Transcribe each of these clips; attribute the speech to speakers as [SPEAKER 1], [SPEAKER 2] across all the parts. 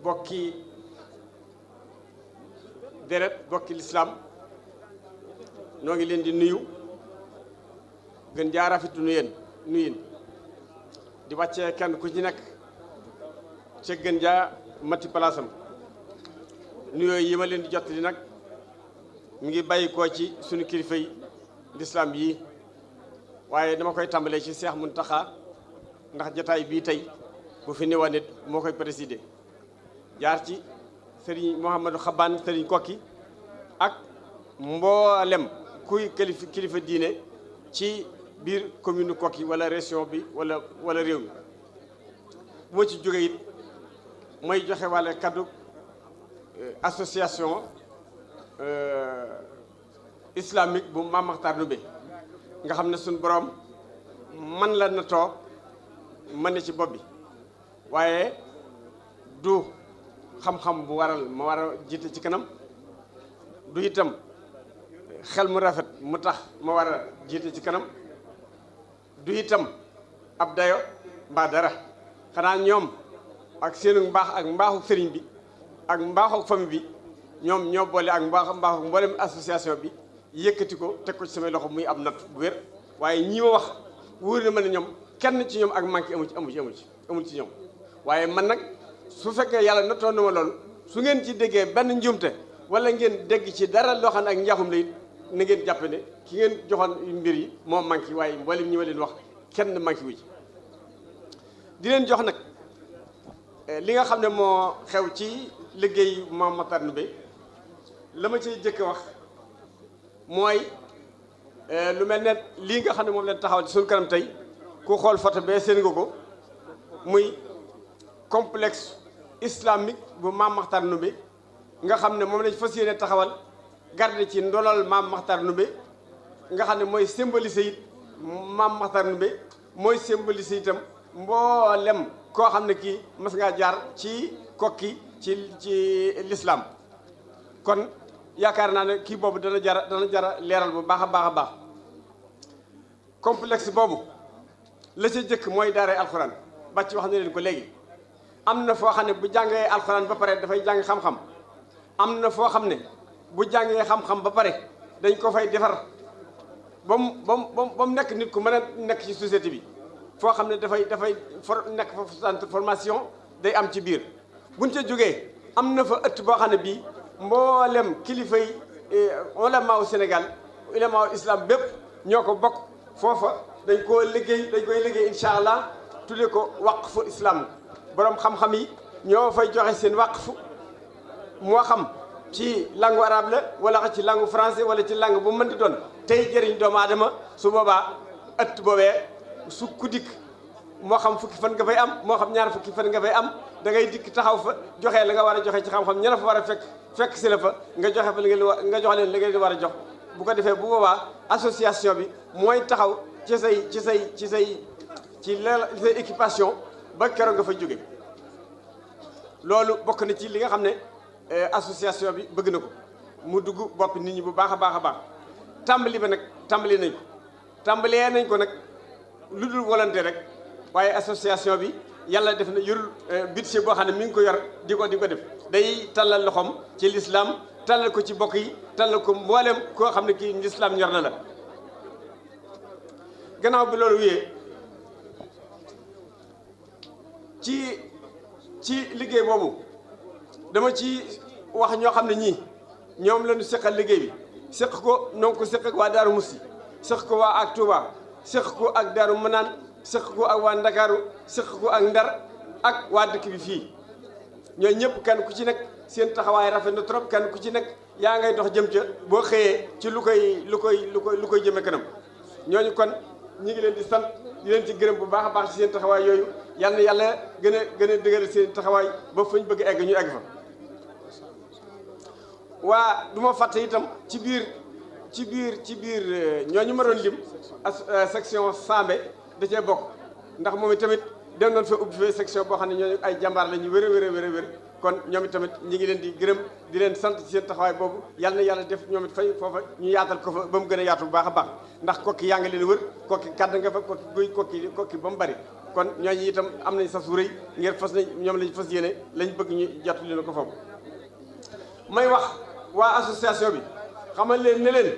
[SPEAKER 1] bokki deret bokki lislaam noo ngi leen di nuyu gën jaa rafetu nuyin di wàccee kenn ku ci nekk ca gën jaa mati palaasam nuyoo yi ma leen di jot li nag mi ngi bàyyi koo ci sunu kilifa yi lislaam yi waaye dama koy tàmbalee ci Seex Muntaxa ndax jataay bii tey bu fi newoon nit moo koy présider jaar ci sëriñ Mouhamadou Xabaan sëriñ Kokki ak mboolem kuy kilifa diine ci biir commune Kokki wala région bi wala réew mi bu ma ci jógee it mooy joxe wàlle kaddu association islamique bu Mame Makhtar Ndoumbé nga xam ne suñu borom man la na too mën ne ci bopp bi waaye du xam-xam bu waral ma war a jiite ci kanam du itam xel mu rafet mu tax ma war a jiite ci kanam du itam ab dayo mbaa dara xanaa ñoom ak seenu mbaax ak mbaaxu sëriñ bi ak mbaaxu famille bi ñoom ñoo boole ak mbaaxu mboolem association bi yëkkati ko teg ko ci samay loxo muy ab natt bu wér waaye ñii ma wax wóor na ma ne ñoom kenn ci ñoom ak manqué amul ci ñoom waaye man nag su fekkee yàlla nattoon na ma loolu su ngeen ci déggee benn njuumte wala ngeen dégg ci dara loo xam ne ak njaaxum la it na ngeen jàpp ne ki ngeen joxoon mbir yi moo manqué waaye mboolem ñi ma leen wax kenn manqué wu ci di leen jox nag li nga xam ne moo xew ci liggéey Mame Makhtar Ndoumbé la ma ciy jëkk wax mooy lu mel ne lii nga xam ne moom leen taxaw ci suñu kanam tey ku xool photo bee seen nga ko muy complexe islamique bu Mame Makhtar Ndoumbé nga xam ne moom lañ fas yéene taxawal garde ci ndolal Mame Makhtar Ndoumbé nga xam ne mooy symboliser it Mame Makhtar Ndoumbé mooy symboliser itam mboolem koo xam ne kii mas ngaa jaar ci Kokki ci l'islam kon yaakaar naa ne kii boobu dana jara leeral bu baax a baax complexe boobu la ca jëkk mooy daaray alxuraan bàcc wax na leen ko léegi am na foo xam ne bu jàngee alxuraan ba pare dafay jàng xam-xam am na foo xam ne bu jàngee xam-xam ba pare dañ ko fay defar ba mu nekk nit ku mën a nekk ci société bi foo xam ne dafay nekk fa centre formation day am ci biir buñ ca jógee am na fa ëtt boo xam ne bii mboolem kilifa yi ulama u Sénégal ulama u islam bépp ñoo ko bokk foofa dañ koy liggéey incha allah tudde ko waqfu islam borom xam-xam yi ñoo fay joxe seen waqfu moo xam ci langue arabe la wala ci langue français wala ci langue bu mën di doon tey jëriñ doomu aadama su boobaa ëtt boobee su ku dikk moo xam fukki fan nga fay am moo xam ñaar fukki fan nga fay am da ngay dikk taxaw fa joxe la nga war a joxe ci xam-xam ña la fa war a fekk si la fa nga joxe fa nga jox leen li nga war a jox bu ko defee bu boobaa association bi mooy taxaw ci say équipation ba keroog nga fa jóge loolu bokk na ci li nga xam ne association bi bëgg na ko mu dugg bopp nit ñi bu baax a baax tàmbali ba nag tàmbalee nañ ko nag lu dul volonté rek waaye association bi yàlla def na yorul budget boo xam ne mi ngi ko yor di ko def day tallal loxoom ci l'islam tallal ko ci bokk yi tallal ko mboolem koo xam ne kii l'islam ñor na la gannaaw bi loolu wuyee ci liggéey boobu dama ci wax ñoo xam ne ñii ñoom la ñu seqal liggéey bi seq ko non ko seq ak waa Daaru Musti seq ko waa ak Touba seq ko ak Daaru Manaan seq ko ak waa Ndakaaru seq ko ak Ndar ak waa dëkk bi fii ñooñu ñëpp kenn ku ci nekk seen taxawaay rafet na trop kenn ku ci nekk yaa ngay dox jëm ca boo xëyee ci lu koy jëme kanam ñooñu kon ñi ngi leen di sant di leen ci gërëm bu baax a baax ci seen taxawaay yooyu yal na yàlla gën a dëgëral seen taxawaay ba fañ bëgg egg ñu egg fa waa du ma fàtte itam ci biir ñooñu ma doon lim section Sambe da cee bokk ndax moom tamit dem nañ fa ubbi fee section boo xam ne ñooñu ay jàmbaar la ñu wér kon ñoom tamit ñi ngi leen di gërëm di leen sant ci seen taxawaay boobu yal na yàlla def ñoom it fay foofa ñu yaatal ko fa ba mu gën a yaatu bu baax a baax ndax kokki yaa ngi leen wër kokki kàdd nga fa kokki guy kokki ba mu bari kon ñooñu itam am nañ sas wu rëy ngeen fas nañ ñoom lañ fas yéene lañ bëgg ñu jot li na ko foofu. may wax waa association bi xamal leen ne leen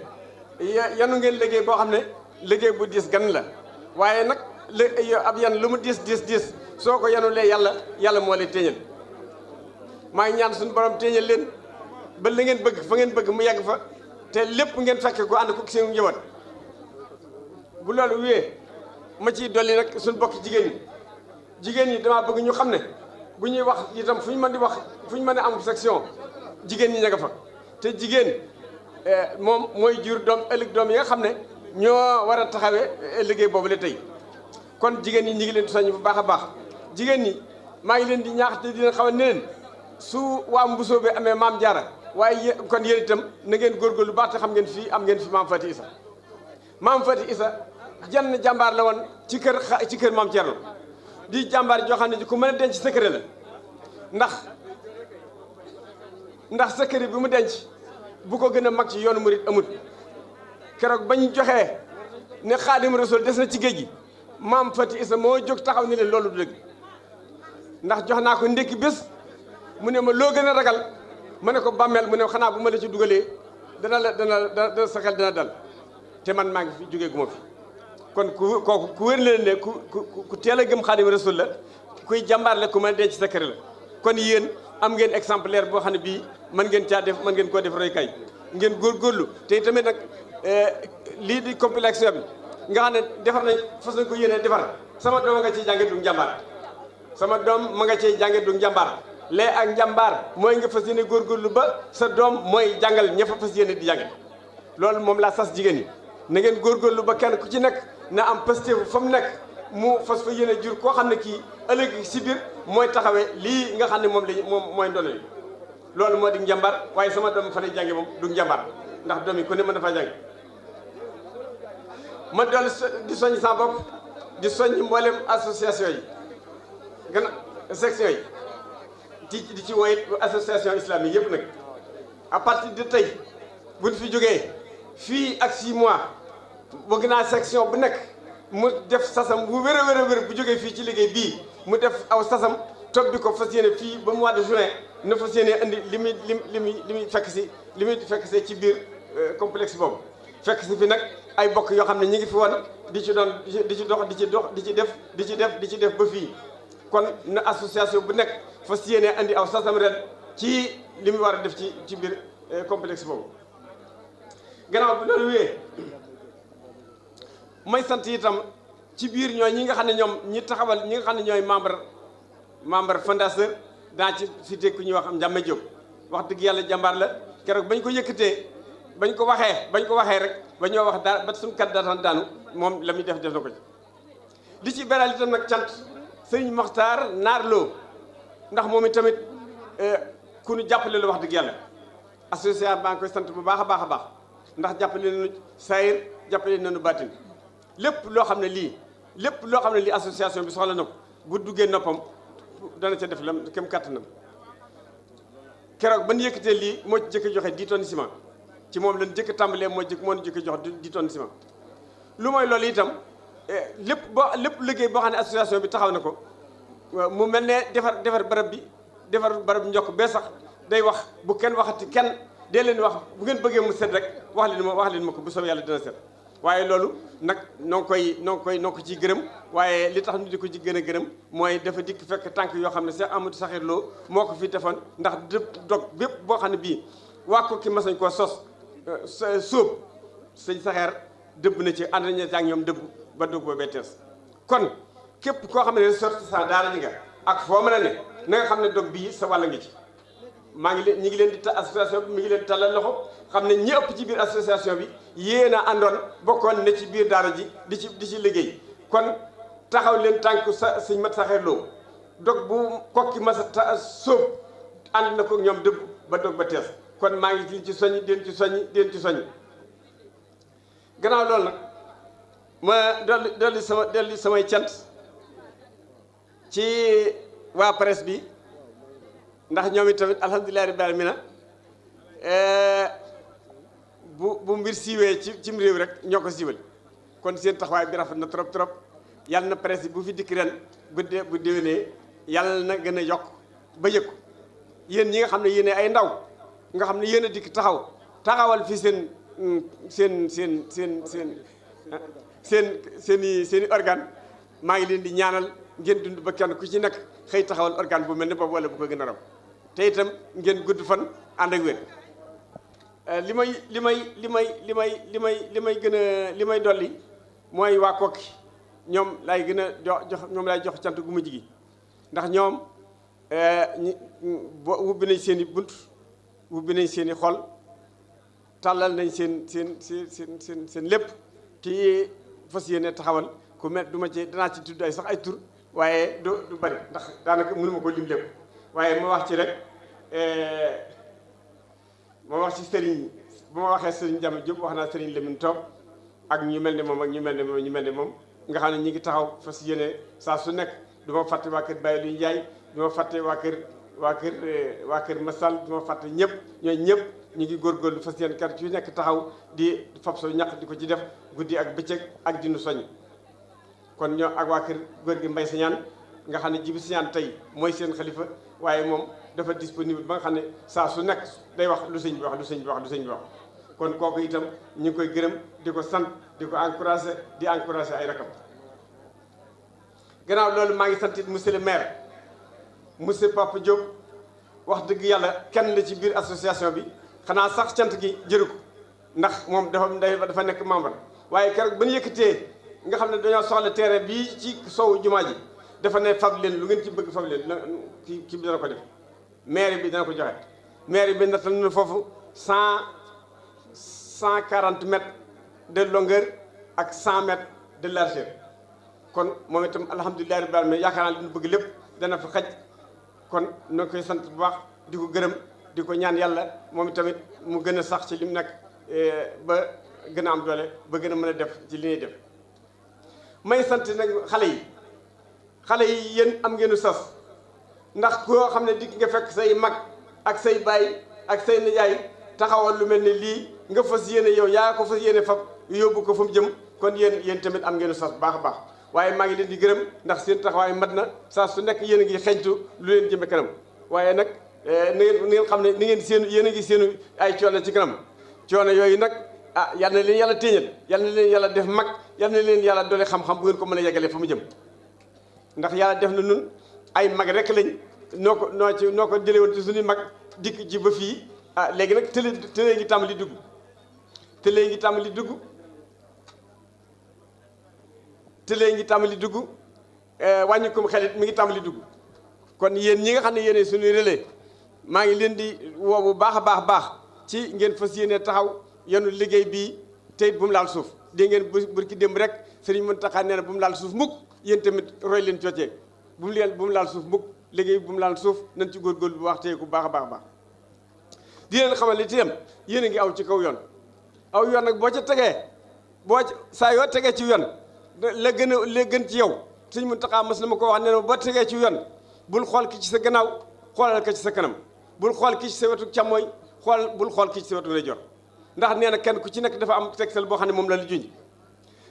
[SPEAKER 1] yanu ngeen liggéey boo xam ne liggéey bu diis gan la waaye nag ab yan lu mu diis soo ko yanulee yàlla moo lay téeñal. maa ngi ñaan suñu borom téeñal leen ba la ngeen bëgg fa ngeen bëgg mu yegg fa te lépp ngeen fekke ko ànd ko seen njaboot. bu loolu wéyee ma ciy dolli nag suñu bokk jigéen ñi damaa bëgg ñu xam ne bu ñuy wax itam fu ñu mën di wax fu ñu mën a am section jigéen ñi ña nga fa te jigéen moom mooy jur doom ëllëg doom yi nga xam ne ñoo war a taxawee liggéey boobu la tey. kon jigéen ñi ñu ngi leen di soññ bu baax a baax jigéen ñi maa ngi leen di ñaax te di leen xamal ne leen su waa Mbusoobe amee maam Jaara waaye kon yéen itam na ngeen góorgóorlu baax te xam ngeen fii am ngeen fi maam Fati Isa. maam Fati Isa jenn jàmbaar la woon ci kër maam Thierno di jàmbaar joo xam ne ku mën a denc secret la ndax secret bi mu denc bu ko gën a mag ci yoonu murit amut. keroog bañ joxee ne Xaadim Rasul des na ci géej gi maam Fati Isa moo jóg taxaw ni leen loolu du dëgg ndax jox naa ko ndékki bés mu ne ma loo gën a ragal ma ne ko bàmmeel mu ne xanaa bu ma la ci dugalee dana sa xel dana dal te man maa ngi fi jógee gu ma fi. kon kooku ku wér leen ne ku teel a gëm Xaadim Rasul la kuy jàmbaar la ku mën a denc sa kër la kon yéen am ngeen exemplaire boo xam ne bii mën ngeen koo def roykaay ngeen góorgóorlu te tamit nag lii di complexe bi nga xam ne defar nañ fas nañ ko yéene defar sama doom nga ciy jànge du njàmbaar sama doom ma nga ciy jànge du njàmbaar lee ak njàmbaar mooy nga fas yéene góorgóorlu ba sa doom mooy jàngal ña fa fas yéene di jànge loolu moom laa sas jigéen ñi na ngeen góorgóorlu ba kenn ku ci nekk na am pastéef fa mu nekk mu fas fa yéene jur koo xam ne kii ëllëg si biir mooy taxawee lii nga xam ne moom mooy ndono li loolu moo di njàmbaar waaye sama doom fa lay jànge moom du njàmbaar ndax doom yi ku ne mën na faa jànge ma dolli di soññ sama bopp di soññ mboolem association yi gën a section yi di ci woy association islamique yëpp nag à partir de tey buñ fi jógee fii ak 6 mois bëgg naa section bu nekk mu def sasam bu wér a wér bu jógee fii ci liggéey bii mu def aw sasam topp bi ko fas yéene fii ba mois de juin na fas yéene indi li muy fekk si ci biir complexe boobu fekk si fi nag ay bokk yoo xam ne ñi ngi fi woon di ci dox di ci def ba fii kon na association bu nekk fas yéene indi aw sasam ren ci li muy war a def ci biir complexe boobu. gannaaw bi loolu wéyee may sant itam ci biir ñi nga xam ne ñoom ñi taxawal ñi nga xam ne ñooy membre fondateur daa ci cité ku ñuy wax Ndiame Diop wax dëgg yàlla jàmbaar la keroog bañ ko yëkkatee bañ ko waxee rek ba ñoo wax daal ba suñu kat daataan daanu moom la muy def na ko ci. di ci beral itam nag cant sëñ Mokhtar Naar Lo ndax moom itamit ku ñu jàppale la wax dëgg yàlla association baa ngi koy sant bu baax a baax ndax jàppale nañu saayir jàppale nañu baatin lépp loo xam ne lii association bi soxla na ko bu duggee noppam dana ca def lam kem kàttanam. keroog ba ñu yëkkatee lii moo ci jëkk joxe 10 tonnes ciment ci moom lañ jëkk tàmbalee moo ñu jëkk jox 10 tonnes ciment. lu mooy loolu itam lépp liggéey boo xam ne association bi taxaw na ko mu mel ne defar barab njokk bee sax day wax bu kenn waxati kenn dee leen wax bu ngeen bëggee mu set rek wax leen ma ko bu soobee yàlla dina set. waaye loolu nag noo ko ciy gërëm waaye li tax ñu di ko ci gën a gërëm mooy dafa dikk fekk tànk yoo xam ne Cheikh Amadou Sakhir Lo moo ko fi defoon ndax dog bépp boo xam ne bii waa ko ki mas nañ koo sos sóob sëñ Sakhir dëbb na ci ànd nañu ak ñoom dëbb ba dog boobee tees kon képp koo xam ne ressortissant daara ji nga ak foo mën a ne na nga xam ne dog bii sa wàll ngi ci. ñi ngi leen di association bi mi ngi leen di tàllal loxo xam ne ñi ëpp ci biir association bi yéen a àndoon bokkoon ne ci biir daara ji di ci liggéey kon taxaw leen tànku sëñ Mat Sakhir Lo dog bu kokki masa sóob ànd na ko ñoom dëbb ba dog ba tees kon maa ngi leen ci soññi den ci soññi gannaaw loolu nag ma dolli samay cant ci waa presse bi ndax ñoom it tamit alhamdulilah rabbil alamin bu mbir siiwee cim réew rek ñoo ko siiwal kon seen taxawaay bi rafet na trop yàlla na presse bu fi dikk ren bu déwénee yàlla na gën a yokk ba yëg ko yéen ñi nga xam ne yéen ay ndaw nga xam ne yéen a dikk taxawal fi seen i organe maa ngi leen di ñaanal ngeen dund ba kenn ku ci nekk xëy taxawal organe bu mel ne boobu wala bu ko gën a raw te itam ngeen gudd fan ànd ak wér. li may dolli mooy waa Koki ñoom laay gën a jox cant gu mujj gi ndax ñoom wubbi nañ seen i bunt wubbi nañ seen i xol tàllal nañ seen lépp ci fas yéene taxawal ku mel du ma ci danaa ci tudd ay sax ay tur waaye du bari ndax daanaka mënuma ko lim lépp waaye ma wax ci rek ma wax ci sëriñ bu ma waxee sëriñ Jama Diop wax naa sëriñ Lamine Top ak ñu mel ne moom ak ñu mel ne moom nga xam ne ñi ngi taxaw fas yéene saa su nekk du ma fàtte waa kër Baye Luy Ndiaye du ma fàtte waa kër Masal du ma fàtte ñëpp ñooy ñëpp ñu ngi góorgóorlu fas yéene kar ci nekk taxaw di fab so ñaq di ko ci def guddi ak bëccëg ak dinu soñ kon ñoo ak waa kër góor gi Mbay Sañaan nga xam ne Jibi Sañaan tey mooy seen xalifa waaye moom dafa disponible ba nga xam ne saa su nekk day wax lu sëñ bi wax lu sëñ bi wax lu sëñ bi wax kon kooku itam ñu ngi koy gërëm di ko sant di ko encouragé ay rakam gannaaw loolu maa ngi sant it monsieur le maire monsieur Papa Diop wax dëgg yàlla kenn la ci biir association bi xanaa sax cant gi jëru ko ndax moom dafa nekk membre waaye keroog ba ñu yëkkatee nga xam ne dañoo soxla terrain bii ci sowu jumaa ji dafa ne fab leen lu ngeen ci bëgg fab leen kii bi dana ko def maire bi dana ko joxe maire bi nattal na foofu 140 mètres de longueur ak 100 mètres de largeur kon moom itam alhamdulilah rabbil alamin yaakaar naa li ñu bëgg lépp dana fa xaj kon noo koy sant bu baax di ko gërëm di ko ñaan yàlla moom itamit mu gën a sax ci li mu nekk ba gën a am doole ba gën a mën a def ci li ñuy def may sant nag xale yi yéen am ngeenu sas ndax koo xam ne dikk nga fekk say mag ak say baay ak say nijaay taxawal lu mel ne lii nga fas yéene yow yaa ko fas yéene fab yóbbu ko fa mu jëm kon yéen tamit am ngeenu sas baax a baax waaye maa ngi leen di gërëm ndax seen taxawaay mat na saa su nekk yéen a ngi xeeñtu lu leen jëme kanam waaye nag na ngeen xam ne ni ngeen seenu yéen a ngi seenu ay coono ci kanam coono yooyu nag yal na leen yàlla téeñal yal na leen yàlla def mag yal na leen yàlla doole xam-xam bu ngeen ko mën a yeggale fa mu jëm ndax yàlla def na nun ay mag rek lañ noo ko jëlee woon ci suñuy mag dikk ci ba fii léegi nag tëlee ngi tàmbali dugg tëlee ngi tàmbali dugg wàññi ko xelit mi ngi tàmbali dugg kon yéen ñi nga xam ne yéene suñuy relais maa ngi leen di woo bu baax a baax ci ngeen fas yéene taxaw yenu liggéey bii te it bu mu laal suuf dégg ngeen burki démb rek Sëriñ Muntaxa nee na bu mu laal suuf mukk yéen tamit roy leen coocee bu mu laal suuf mukk liggéey bu mu laal suuf nañ ci góorgóorlu bu wax tey ku baax a baax di leen xamal li itam yéen a ngi aw ci kaw yoon aw yoon nag boo ca tegee saa yoo tegee ci yoon la gën ci yow Sëriñ Muntaxa mas na ma ko wax nee na boo tegee ci yoon bul xool ki ci sa gannaaw xoolal ko ci sa kanam bul xool ki ci sa wetu càmmooñ bul xool ki ci sa wetu ndeyjoor ndax nee na kenn ku ci nekk dafa am tegtal boo xam ne moom la junj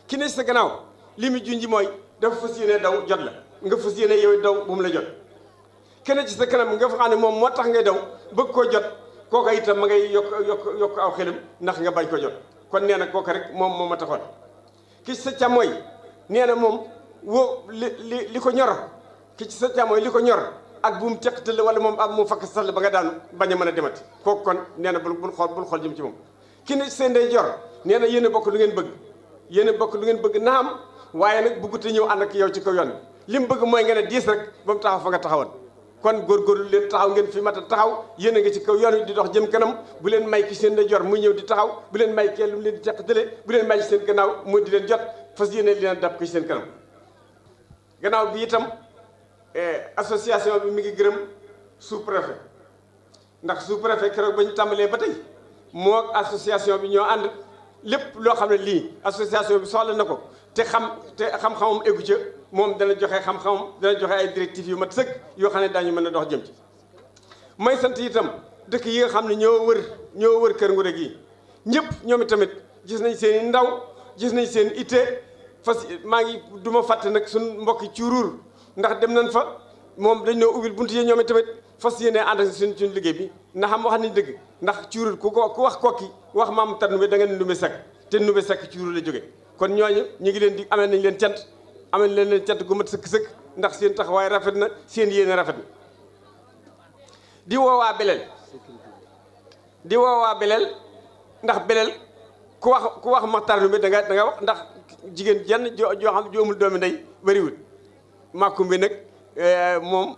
[SPEAKER 1] ki ne ci sa gannaaw li mu junj mooy dafa fas yéene daw jot la nga fas yéene yow daw bu mu la jot kenn ci sa kanam nga fa xam ne moom moo tax ngay daw bëgg koo jot kooka itam ma ngay yokk aw xelam ndax nga bañ ko jot kon nee na kooka rek moom ma taxoon ki ci sa càmmooñ nee na moom li ko ñor ki ci sa càmmooñ li ko ñor ak bu mu teqtal wala moom ak mu fakk sall ba nga daanu bañ a mën a demati kooku kon nee na bul xool jëm ci moom ki ne ci seen ndeyjoor nee na yéen a bokk lu ngeen bëgg naam waaye nag bëggut a ñëw ànd ak yow ci kaw yoon li mu bëgg mooy nga ne diis rek ba mu taxaw fa nga taxawoon kon góorgóorlu leen taxaw ngeen fi mat a taxaw yéen a ngi ci kaw yoon wi di dox jëm kanam bu leen may ki seen ndeyjoor muy ñëw di taxaw bu leen may kee lu mu leen di teqatale bu leen may ci seen gannaaw muy di leen jot fas yéene leen dab ko ci seen kanam gannaaw bi itam association bi mi ngi gërëm sous-préfet ndax sous-préfet keroog ba ñu tàmbalee ba tey moo association bi ñoo ànd lépp loo xam ne lii association bi soxla na ko te xam-xamam eggu ca moom dana joxe xam-xamam dana joxe ay directives yu mat sëkk yoo xam ne daañu mën a dox jëm ci may sant itam dëkk yi nga xam ne ñoo wër Kër Ngouda gi ñëpp ñoom tamit gis nañ seen i ndaw gis nañ seen itte maa ngi du ma fàtte nag suñ mbokki cuuruur ndax dem nañ fa moom dañ noo ubbil buntu yi ñoom tamit fas yéene ànd ak suñ liggéey bi ndax xam wax nañ dëgg ndax cuuruur ku wax kokki wax maam tar Ndumbe da nga ne Ndumbe Sekk te Ndumbe Sekk cuuruur la jóge kon ñooñu ñu ngi leen di amee nañ leen cant amee leen cant gu mat sëkk-sëkk ndax seen taxawaay rafet na seen yéene rafet na di woowaa beleel ndax beleel ku wax Maxtaar Ndumbe da nga wax ndax jigéen jenn joo xam ju amul doomi ndey bëriwul maa kumbe nag moom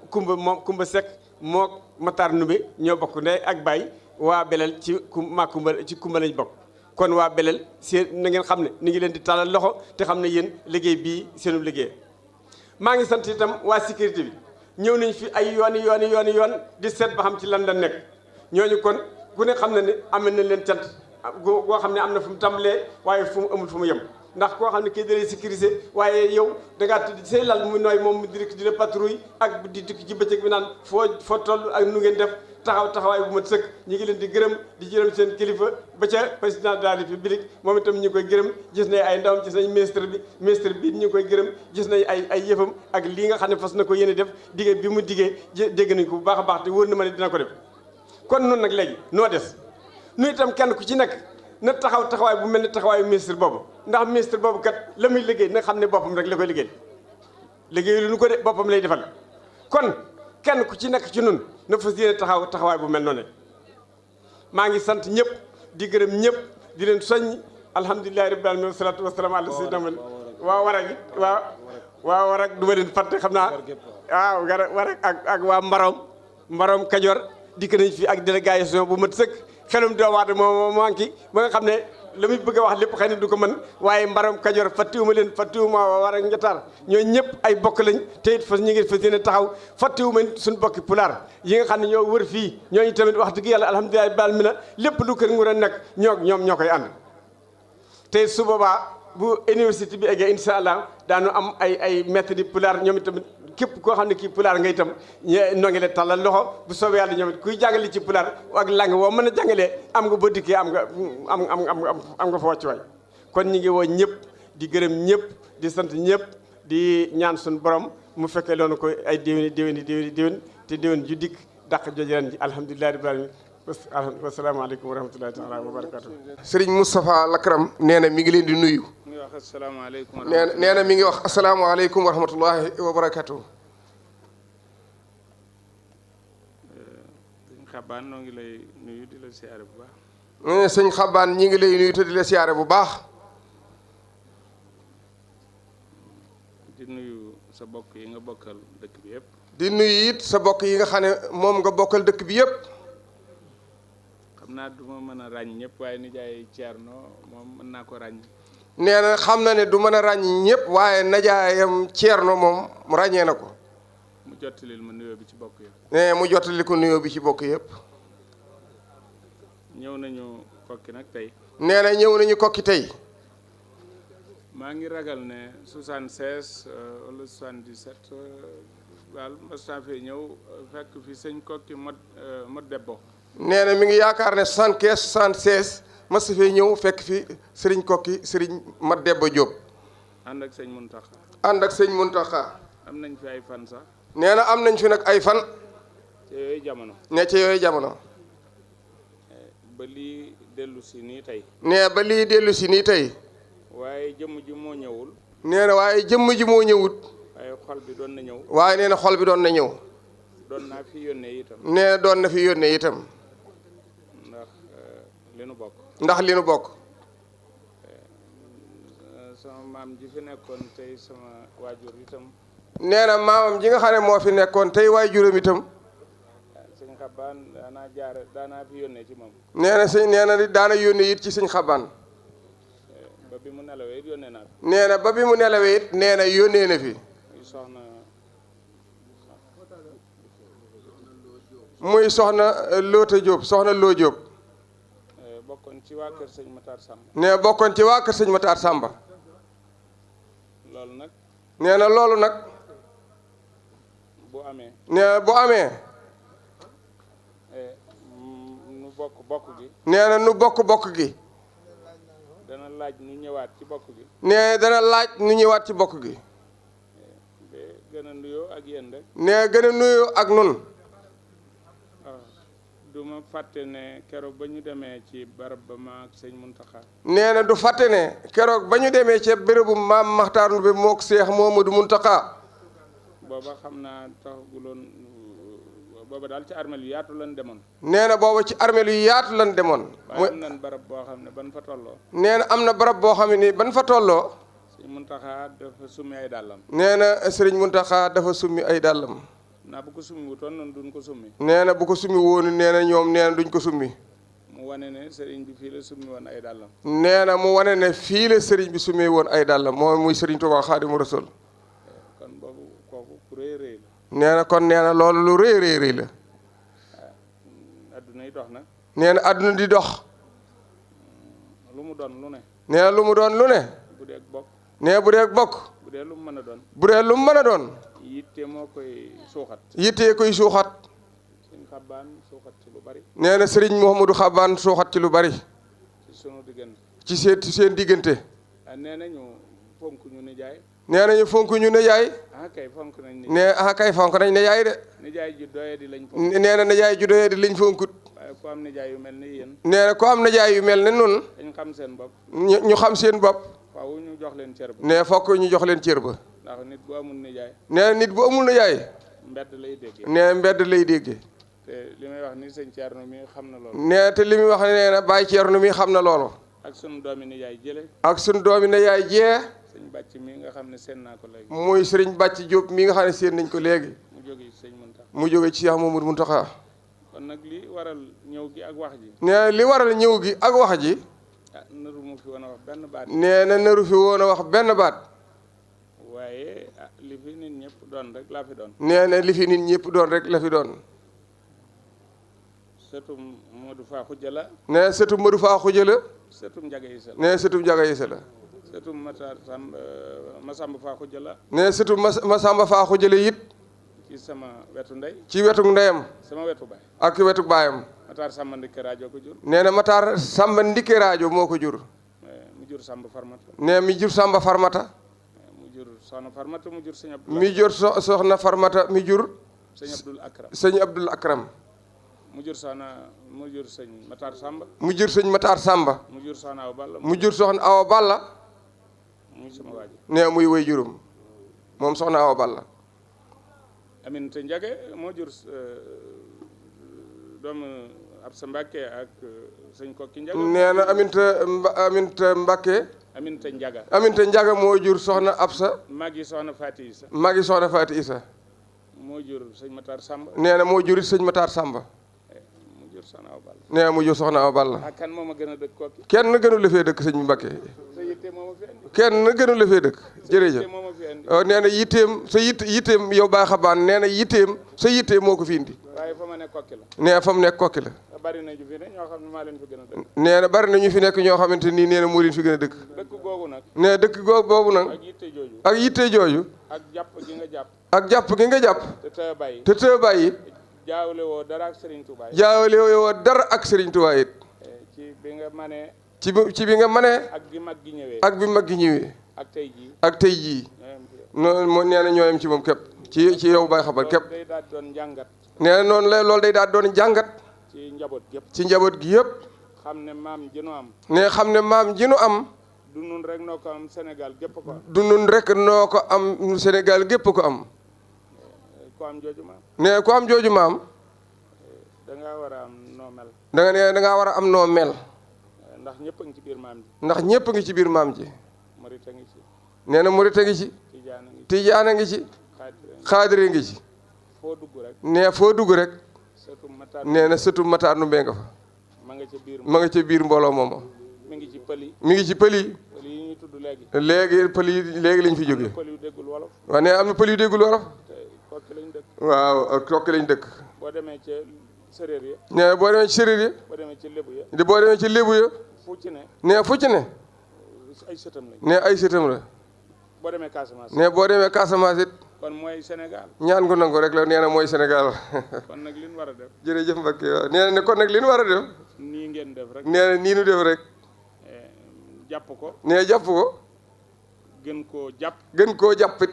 [SPEAKER 1] kumba Sekk moo Maxtaar Ndumbe ñoo bokk ndey ak baay waa beleel ci kumba lañ bokk kon waa beleel seen na ngeen xam ne ni ngi leen di talal loxo te xam ne yéen liggéey bii seenu liggéey maa ngi sant itam waa sécurité bi ñëw nañ fi ay yoon di seet ba xam ci lan la nekk ñooñu kon ku ne xam na ne amee nañ leen cant goo xam ne am na fu mu tàmbalee waaye fu mu amul fu mu yem ndax koo xam ne kii dalee sécurité waaye yow dangaa tëdd say lal mu nooy moom mu direk di la patrouille ak di dikk ci bëccëg bi naan foo toll ak nu ngeen def taxawaay bu mat sëkk ñu ngi leen di gërëm di jërëm seen kilifa ba ca président de la république moom itam ñu ngi koy gërëm gis nañ ay ndawam gis nañ ministre bi ñu ngi koy gërëm gis nañ ay yëfam ak lii nga xam ne fas na ko yéene def digée bi mu digee dégg nañ ko bu baax a baax te wóor na ma ne dina ko def kon noonu nag léegi noo des nu itam kenn ku ci nekk na taxawaay bu mel ni taxawaayu ministre boobu ndax ministre boobu kat la muy liggéey na xam ne boppam rek la koy liggéey lu nu ko de boppam lay defal kon kenn ku ci nekk ci nun na fas yéene taxawaay bu mel noonu maa ngi sant ñëpp di gërëm ñëpp di leen soññ alhamdulilahi rabbil alamin wasalaatu wasalaam ala sayyidina Muhammad waa warag du ma leen fàtte xam naa waaw warag ak waa mbaroom Kajoor dikk nañ fi ak délégation bu mat sëkk xelum doomu aadama moo manqué ba nga xam ne la muy bëgg a wax lépp xëy na du ko mën waaye mbarom Kajoor fàttiwuma war ak njataar ñoo ñëpp ay bokk lañ te it fas ñu ngi fas yéene taxaw fàttiwuma suñu bokki pulaar yi nga xam ne ñoo wër fii ñooñu tamit wax dëgg yàlla alhamdulilah baal mi na lépp lu kër nguur a nekk ñoom ñoo koy ànd te su boobaa bu université bi eggee incha allah daanu am ay maître di pulaar ñoom tamit képp koo xam ne kii pulaar nga itam noo ngi leen tàllal loxo bu soobee yàlla ñoom it kuy jàngale ci pulaar ak lang woo mën a jàngalee am nga boo dikkee am nga fa wàccuwaay kon ñu ngi woo ñëpp di gërëm ñëpp di sant ñëpp di ñaan suñu borom mu fekkee loonu ko ay déwén te déwén ju dikk dàq jooju ren ji alhamdulilah rabbil alamin wasalaamaaleykum wa rahmatulahi taala wa barakatu
[SPEAKER 2] Serigne Moustapha Lakram nee na mi ngi leen di nuyu nee na mi ngi wax asalaamaaleykum wa rahmatullahi wa barakatu
[SPEAKER 3] sëñ Xabaan noo ngi lay nuyu di la siyaare bu baax
[SPEAKER 2] sëñ Xabaan ñi ngi lay nuyu te di la siyaare bu baax
[SPEAKER 3] di nuyu sa bokk yi nga bokkal dëkk bi yëpp
[SPEAKER 2] di nuyu it sa bokk yi nga xam ne moom nga bokkal dëkk bi yëpp
[SPEAKER 3] xam naa du ma mën a ràññ ñëpp waaye nijaay Ceerno moom mën naa ko ràññ
[SPEAKER 2] nee na xam na ne du mën a ràññ ñëpp waaye najaayam Ceerno moom ràññee na ko
[SPEAKER 3] mu jottalil ma nuyoo bi ci bokk yëpp
[SPEAKER 2] nee mu jottali ko nuyoo bi ci bokk yëpp
[SPEAKER 3] ñëw nañu kokki nag tey
[SPEAKER 2] nee na ñëw nañu kokki tey
[SPEAKER 3] maa ngi ragal ne 76 wala 77 daal mas naa fee ñëw fekk fi sëñ kokki mot debbo
[SPEAKER 2] nee na mi ngi yaakaar ne 75 76 mas fee ñëw fekk fi sëriñ kokki sëriñ Mat Debba Diop
[SPEAKER 3] ànd ak sëñ Muntaxa am nañ fi ay fan sax
[SPEAKER 2] nee na am nañ fi nag ay fan
[SPEAKER 3] ci yooyu jamono
[SPEAKER 2] ne ci yooyu jamono
[SPEAKER 3] ba lii dellu si nii tey
[SPEAKER 2] nee ba lii dellu si nii tey
[SPEAKER 3] waaye jëmm ji moo ñëwul
[SPEAKER 2] nee na waaye jëmm ji moo ñëwut
[SPEAKER 3] waaye xol bi doon na ñëw
[SPEAKER 2] waaye nee na xol bi doon na ñëw
[SPEAKER 3] doon naa fi yónnee itam
[SPEAKER 2] nee doon na fi yónnee itam
[SPEAKER 3] ndax li nu bokk sama maam ji fi nekkoon tey sama waajur itam
[SPEAKER 2] nee na maamam ji nga xam ne moo fi nekkoon tey waajuram itam
[SPEAKER 3] sëñ Xabaan daanaa fi yónnee ci moom
[SPEAKER 2] nee na daana yónnee it ci sëñ Xabaan
[SPEAKER 3] ba bi mu nelawee it yónnee naa fi
[SPEAKER 2] nee na ba bi mu nelawee it nee na yónnee na fi muy soxna Loota Diop soxna Loo Diop
[SPEAKER 3] bokkoon ci waa kër sëñ Matar Samba
[SPEAKER 2] nee bokkoon ci waa kër sëñ Matar Samba
[SPEAKER 3] loolu nag
[SPEAKER 2] nee na loolu nag
[SPEAKER 3] bu amee
[SPEAKER 2] nee bu amee
[SPEAKER 3] nu bokk gi
[SPEAKER 2] nee na nu bokk gi
[SPEAKER 3] dana dana laaj ñu ñëwaat ci bokk gi.
[SPEAKER 2] nee dana laaj ñu ñëwaat ci bokk gi.
[SPEAKER 3] gën a nuyoo ak yéen rek.
[SPEAKER 2] nee gën a nuyoo ak nun.
[SPEAKER 3] waaw du ma fàtte ne keroog ba ñu demee ci barab ba ma ak sëñ Muntaxa.
[SPEAKER 2] nee na du fàtte ne keroog ba ñu demee ca bérébu maam Maxtaar Ndumbe mook Seex Muhamadu Muntaxa.
[SPEAKER 3] booba xam naa taxaguloon booba daal ci armeel yu yaatu lan demoon.
[SPEAKER 2] nee na booba ci armeel yu yaatu lan demoon.
[SPEAKER 3] waaye am nañ barab boo xam ne ban fa tolloo.
[SPEAKER 2] nee na am na barab boo xam ne nii ban fa tolloo.
[SPEAKER 3] sëñ Muntaxa dafa summi ay dàllam.
[SPEAKER 2] nee na sëriñ Muntaxa dafa summi ay dàllam.
[SPEAKER 3] naa bu ko summi wutoon noonu duñ ko summi.
[SPEAKER 2] nee na bu ko summi woonu nee na ñoom nee na duñ ko summi.
[SPEAKER 3] mu wane ne sëriñ bi fii la summi woon ay dàllam.
[SPEAKER 2] nee na mu wane ne fii la sëriñ bi summi woon ay dàllam mooy muy sëriñ Tuubaa Xaadimu Rasuul.
[SPEAKER 3] kon boobu kooku ku rëy rëy la.
[SPEAKER 2] nee na kon nee na loolu lu rëy rëy rëy la.
[SPEAKER 3] adduna yi dox na.
[SPEAKER 2] nee na adduna di dox.
[SPEAKER 3] lu mu doon lu ne.
[SPEAKER 2] nee na lu mu doon lu ne.
[SPEAKER 3] bu dee bokk.
[SPEAKER 2] nee bu dee bokk.
[SPEAKER 3] bu dee lu mu mën a doon.
[SPEAKER 2] bu dee lu mu mën a doon.
[SPEAKER 3] yitte moo koy suuxat.
[SPEAKER 2] yittee koy suuxat.
[SPEAKER 3] sëñ Xabaan suuxat ci lu bari.
[SPEAKER 2] nee na sëriñ Mouhamadou Xabaan suuxat ci lu bari.
[SPEAKER 3] ci sunu diggante.
[SPEAKER 2] ci seen diggante.
[SPEAKER 3] nee nañu fonk ñu nijaay.
[SPEAKER 2] nee nañu fonk ñu ne yaay.
[SPEAKER 3] ah kay fonk nañ nijaay.
[SPEAKER 2] nee ah kay fonk nañ ne yaay de.
[SPEAKER 3] nijaay ji doye di lañ fonk.
[SPEAKER 2] nee na ne yaay ju doyee di liñ fonkut.
[SPEAKER 3] waaye ku am nijaay yu mel ni yéen.
[SPEAKER 2] nee na ko am na jaay yu mel ne nun
[SPEAKER 3] dañ xam seen bopp.
[SPEAKER 2] ñu xam seen bopp.
[SPEAKER 3] faaw ñu jox leen cër ba.
[SPEAKER 2] nee fokk ñu jox leen cër ba.
[SPEAKER 3] ndax nit bu amul nijaay.
[SPEAKER 2] nee na nit bu amul na yaay.
[SPEAKER 3] mbedd lay déggee.
[SPEAKER 2] nee mbedd lay déggee.
[SPEAKER 3] te li may wax ni sëñ Thierno mi xam na loolu.
[SPEAKER 2] nee te li muy wax nee na Baye Thierno mi xam na loolu.
[SPEAKER 3] ak sunu doomi nijaay jële.
[SPEAKER 2] ak sunu doomi ne yaay jee.
[SPEAKER 3] sëñ bàcc mi nga xam ne seen naa ko léegi.
[SPEAKER 2] muy sëriñ Bàcc Diop mi nga xam ne seen nañ ko léegi.
[SPEAKER 3] mu jóge ci sëñ Muntaxa.
[SPEAKER 2] mu jóge ci Cheikh Mamadou Muntaxa.
[SPEAKER 3] kon nag li waral ñëw gi ak wax ji.
[SPEAKER 2] nee li waral ñëw gi ak wax ji.
[SPEAKER 3] ah naru mu fi woon a wax benn baat.
[SPEAKER 2] nee na naru fi woon a wax benn baat.
[SPEAKER 3] waaye li fi nit ñëpp doon rek laa fi doon.
[SPEAKER 2] nee na li fi nit ñëpp doon rek la fi doon.
[SPEAKER 3] sëtum Modou Fa Xujja la.
[SPEAKER 2] nee sëtum Modou Fa Xujja la.
[SPEAKER 3] sëtum Njaga Isa la.
[SPEAKER 2] nee sëtum Njaga Isa la.
[SPEAKER 3] sëtum Masamba Fa Xujja la.
[SPEAKER 2] nee sëtum Masamba Fa Xujja la it.
[SPEAKER 3] ci sama wetu ndey.
[SPEAKER 2] ci wetu ndeyam.
[SPEAKER 3] sama wetu baay.
[SPEAKER 2] ak wetu baayam.
[SPEAKER 3] Matar Samba Ndikke rajo ko jur.
[SPEAKER 2] nee na Matar Samba Ndikke rajo moo ko jur.
[SPEAKER 3] mu jur Samba Farmata.
[SPEAKER 2] nee mi jur Samba Farmata.
[SPEAKER 3] mu jur Soxna Farmata mu jur sëñ Abdul.
[SPEAKER 2] mi jur Soxna Farmata mi jur.
[SPEAKER 3] sëñ Abdul Akram.
[SPEAKER 2] sëñ Abdul Akram.
[SPEAKER 3] mu jur sëñ Matar Samba.
[SPEAKER 2] mu jur sëñ Matar Samba.
[SPEAKER 3] mu jur Soxna Awa Balla.
[SPEAKER 2] mu jur Soxna Awa Balla.
[SPEAKER 3] muy sama waaj.
[SPEAKER 2] nee muy way juróom moom Soxna Awa Balla.
[SPEAKER 3] Aminata Njage moo jur doomu Absa Mbàkke ak sëñ Kokki Njaga.
[SPEAKER 2] nee na Aminata Mbàkke.
[SPEAKER 3] Aminata Njaga.
[SPEAKER 2] Aminata Njaga moo jur Soxna Absa.
[SPEAKER 3] magi Soxna Faati Isa.
[SPEAKER 2] magi Soxna Faati Isa.
[SPEAKER 3] moo jur sëñ Matar Samba.
[SPEAKER 2] nee na moo jur it sëñ Matar Samba.
[SPEAKER 3] mu jur Soxna Awa Balla.
[SPEAKER 2] nee na mu jur Soxna Awa Balla.
[SPEAKER 3] ah kan moo ma gën a dëkk Kokki.
[SPEAKER 2] kenn gënu la fee dëkk sëñ Mbàkke.
[SPEAKER 3] sa yitte moo ma fi andi.
[SPEAKER 2] kenn gënu la fee dëkk. jërëjëf
[SPEAKER 3] moo ma fi andi.
[SPEAKER 2] nee na yitteem sa yitteem yow Baye Xabaan nee na yitteem sa yitteem moo ko fi indi.
[SPEAKER 3] waaye fa ma ne Kokki la.
[SPEAKER 2] nee fa mu nekk Kokki la.
[SPEAKER 3] bari na ju fi ne ñoo xam ne maa leen fi gën a dëkk.
[SPEAKER 2] nee na bari na ñu fi nekk ñoo xamante nii nee na moo leen fi gën a dëkk.
[SPEAKER 3] dëkk googu nag.
[SPEAKER 2] nee dëkk googu boobu nag.
[SPEAKER 3] ak yitte jooju.
[SPEAKER 2] ak yitte jooju.
[SPEAKER 3] ak jàpp gi nga jàpp.
[SPEAKER 2] ak jàpp gi nga jàpp.
[SPEAKER 3] te tëë bàyyi.
[SPEAKER 2] te tëë bàyyi.
[SPEAKER 3] jaawale woo dara ak Serigne Touba.
[SPEAKER 2] jaawale woo dara ak Serigne Touba it.
[SPEAKER 3] ci bi nga manee.
[SPEAKER 2] ci bi nga manee.
[SPEAKER 3] ak bi mag gi ñëwee.
[SPEAKER 2] ak bi mag gi ñëwee.
[SPEAKER 3] ak tey jii.
[SPEAKER 2] ak tey jii. noonu moo nee na ñooyam ci moom képp. ci yow Baye Xabaan képp.
[SPEAKER 3] day daal doon jàngat.
[SPEAKER 2] nee na noonu la loolu day daal doon jàngat.
[SPEAKER 3] ci njaboot gépp.
[SPEAKER 2] ci njaboot gi yëpp.
[SPEAKER 3] xam ne maam ji nu am.
[SPEAKER 2] ne xam ne maam ji nu am.
[SPEAKER 3] du nun rek noo ko am Sénégal gépp ko am.
[SPEAKER 2] du nun rek noo ko am Sénégal gépp ko am.
[SPEAKER 3] ku am jooju maam.
[SPEAKER 2] ne ku am jooju maam.
[SPEAKER 3] da ngaa war a am noo mel.
[SPEAKER 2] da ngaa war a am noo mel.
[SPEAKER 3] ndax ñëpp a ngi ci biir maam ji.
[SPEAKER 2] ndax ñëpp a ngi ci biir maam ji.
[SPEAKER 3] Murit a ngi ci.
[SPEAKER 2] nee na murit a ngi ci.
[SPEAKER 3] Tijaan a ngi ci.
[SPEAKER 2] Tijaan a ngi ci. Xaadire ngi ci.
[SPEAKER 3] foo dugg rek.
[SPEAKER 2] nee foo dugg rek.
[SPEAKER 3] sëtu Matar.
[SPEAKER 2] nee na sëtu Matar Ndumbe nga fa.
[SPEAKER 3] ma nga ca biir.
[SPEAKER 2] ma nga ca biir mbooloo moomu.
[SPEAKER 3] mi ngi ci pël yi.
[SPEAKER 2] mi ngi ci pël yi.
[SPEAKER 3] pël yi ñuy tudd léegi.
[SPEAKER 2] léegi pël yi léegi lañ fi jógee.
[SPEAKER 3] pël yu déggul wolof.
[SPEAKER 2] waaw nee am na pël yu déggul wolof.
[SPEAKER 3] te Kokki lañ dëkk.
[SPEAKER 2] waaw ak Kokki lañ dëkk.
[SPEAKER 3] boo demee ca séréer ya.
[SPEAKER 2] nee boo demee ci séréer yi.
[SPEAKER 3] boo demee ci lébu ya.
[SPEAKER 2] di boo demee ci lébu ya.
[SPEAKER 3] fu ci ne.
[SPEAKER 2] nee fu ci ne.
[SPEAKER 3] ay sëtam lañ.
[SPEAKER 2] nee ay sëtam la.
[SPEAKER 3] boo demee Casamance.
[SPEAKER 2] nee boo demee Casamance it.
[SPEAKER 3] kon mooy Sénégal.
[SPEAKER 2] ñaan gu nangu rek la nee na mooy Sénégal.
[SPEAKER 3] kon nag li ñu war a def.
[SPEAKER 2] jërëjëf Mbacke waaw nee na ne kon nag li ñu war a def.
[SPEAKER 3] nii ngeen def rek.
[SPEAKER 2] nee na nii nu def rek.
[SPEAKER 3] jàpp ko.
[SPEAKER 2] nee jàpp ko.
[SPEAKER 3] gën koo jàpp.
[SPEAKER 2] gën koo jàppit.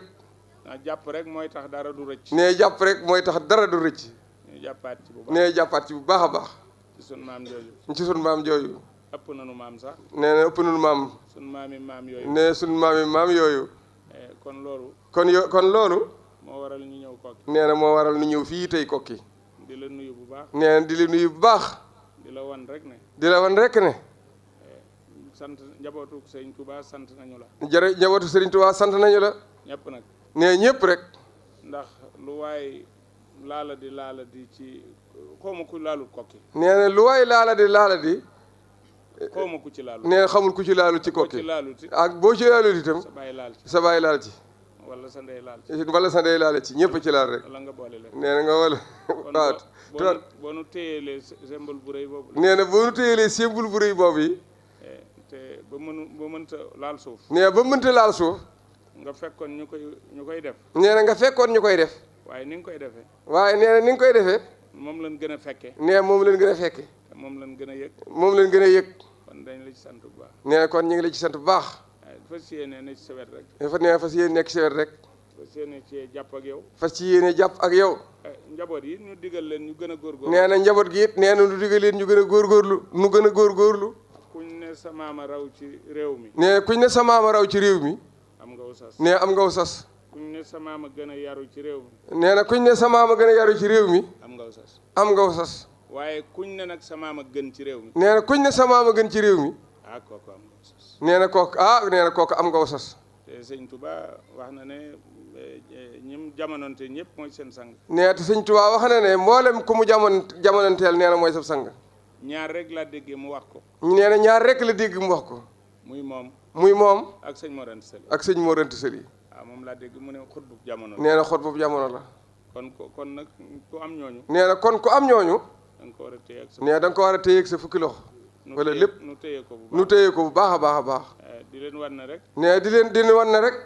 [SPEAKER 3] jàpp rek mooy tax dara du rëcc.
[SPEAKER 2] nee jàpp rek mooy tax dara du rëcc.
[SPEAKER 3] ñu jàppaat ci bu baax.
[SPEAKER 2] nee jàppaat ci bu baax a baax.
[SPEAKER 3] ci sun maam jooju.
[SPEAKER 2] ci sun maam jooju.
[SPEAKER 3] ëpp nanu maam sax.
[SPEAKER 2] nee na ëpp nanu maam.
[SPEAKER 3] sun maam yooyu.
[SPEAKER 2] nee sun maam yooyu.
[SPEAKER 3] kon loolu.
[SPEAKER 2] kon loolu.
[SPEAKER 3] moo waral ñu ñëw kokki.
[SPEAKER 2] nee na moo waral ñu ñëw fii tey kokki.
[SPEAKER 3] di la nuyu bu baax.
[SPEAKER 2] nee na di la nuyu bu baax.
[SPEAKER 3] di la wan rek ne.
[SPEAKER 2] di la wan rek ne.
[SPEAKER 3] sant njabootu Sëriñ Tuubaa sant nañu la.
[SPEAKER 2] jërëjëf njabootu Sëriñ Tuubaa sant nañu la.
[SPEAKER 3] ñëpp nag.
[SPEAKER 2] nee ñëpp rek.
[SPEAKER 3] ndax lu waay laala di ci xawma ku laalul kokki.
[SPEAKER 2] nee na lu waay laala di.
[SPEAKER 3] xawma ku ci laalul.
[SPEAKER 2] nee na xamul ku ci laalul ci kokki. ak boo ci laalul itam.
[SPEAKER 3] sa baay laal ci.
[SPEAKER 2] sa baay laal ci.
[SPEAKER 3] wala sa ndey laal ci.
[SPEAKER 2] wala sa ndey laal ci ñëpp ci laal rek.
[SPEAKER 3] wala nga boole leen.
[SPEAKER 2] nee na nga wala. waaw
[SPEAKER 3] boo nu téyelee symbole bu rëy boobu.
[SPEAKER 2] nee na boo nu téyelee symbole bu rëy boobu yi.
[SPEAKER 3] te ba mënta laal suuf.
[SPEAKER 2] nee ba mënta laal suuf.
[SPEAKER 3] nga fekkoon ñu koy def.
[SPEAKER 2] nee na nga fekkoon ñu koy def.
[SPEAKER 3] waaye ni nga koy defee.
[SPEAKER 2] waaye nee na ni nga koy defee.
[SPEAKER 3] moom lañ gën a fekkee.
[SPEAKER 2] nee moom lañ gën a fekkee.
[SPEAKER 3] te moom lañ gën a yëg.
[SPEAKER 2] moom lañ gën a yëg.
[SPEAKER 3] kon dañ la ci sant bu baax.
[SPEAKER 2] nee na kon ñu ngi la ci sant bu baax.
[SPEAKER 3] fas yéene ne ci sa wet rek.
[SPEAKER 2] fas yéene nekk ci wet rek.
[SPEAKER 3] fas yéene ci jàpp ak yow.
[SPEAKER 2] fas ci yéene jàpp ak yow.
[SPEAKER 3] njaboot yi ñu digal leen ñu gën a góorgóorlu.
[SPEAKER 2] nee na njaboot gi it nee na ñu digal leen ñu gën a góorgóorlu. nu gën a góorgóorlu.
[SPEAKER 3] kuñ ne sa maama raw ci réew mi.
[SPEAKER 2] nee kuñ ne sa maama raw ci réew mi.
[SPEAKER 3] am nga sas.
[SPEAKER 2] nee am nga sas.
[SPEAKER 3] kuñ ne sa maama gën a yaru ci réew mi.
[SPEAKER 2] nee na kuñ ne sa maama gën a yaru ci réew mi.
[SPEAKER 3] am nga sas.
[SPEAKER 2] am nga sas.
[SPEAKER 3] waaye kuñ ne nag sa maama gën ci réew mi.
[SPEAKER 2] nee na kuñ ne sa maama gën ci réew mi.
[SPEAKER 3] kooku am nga sas.
[SPEAKER 2] nee na kooku am nga sas.
[SPEAKER 3] te sëñ Touba wax na ne ñim jamononte ñëpp mooy seen sang.
[SPEAKER 2] nee te sëñ Touba wax na ne mboolem ku mu jamononteel nee na mooy sa sang.
[SPEAKER 3] ñaar rek laa déggee mu wax ko.
[SPEAKER 2] nee na ñaar rek la dégg mu wax ko.
[SPEAKER 3] muy moom.
[SPEAKER 2] ak
[SPEAKER 3] sëñ Mor Anta Sali.
[SPEAKER 2] ak sëñ Mor Anta Sali.
[SPEAKER 3] waaw moom laa dégg mu ne xut bu jamono.
[SPEAKER 2] nee na xut bu jamono la.
[SPEAKER 3] kon nag ku am ñooñu.
[SPEAKER 2] nee na kon ku am ñooñu.
[SPEAKER 3] da nga ko war a téye ak sa.
[SPEAKER 2] nee da nga ko war a téye ak sa fukki loxo. wala lépp
[SPEAKER 3] nu téye ko bu baax
[SPEAKER 2] nu téye ko bu baax a baax a baax.
[SPEAKER 3] di leen wan ne rek.
[SPEAKER 2] nee di leen wan ne rek.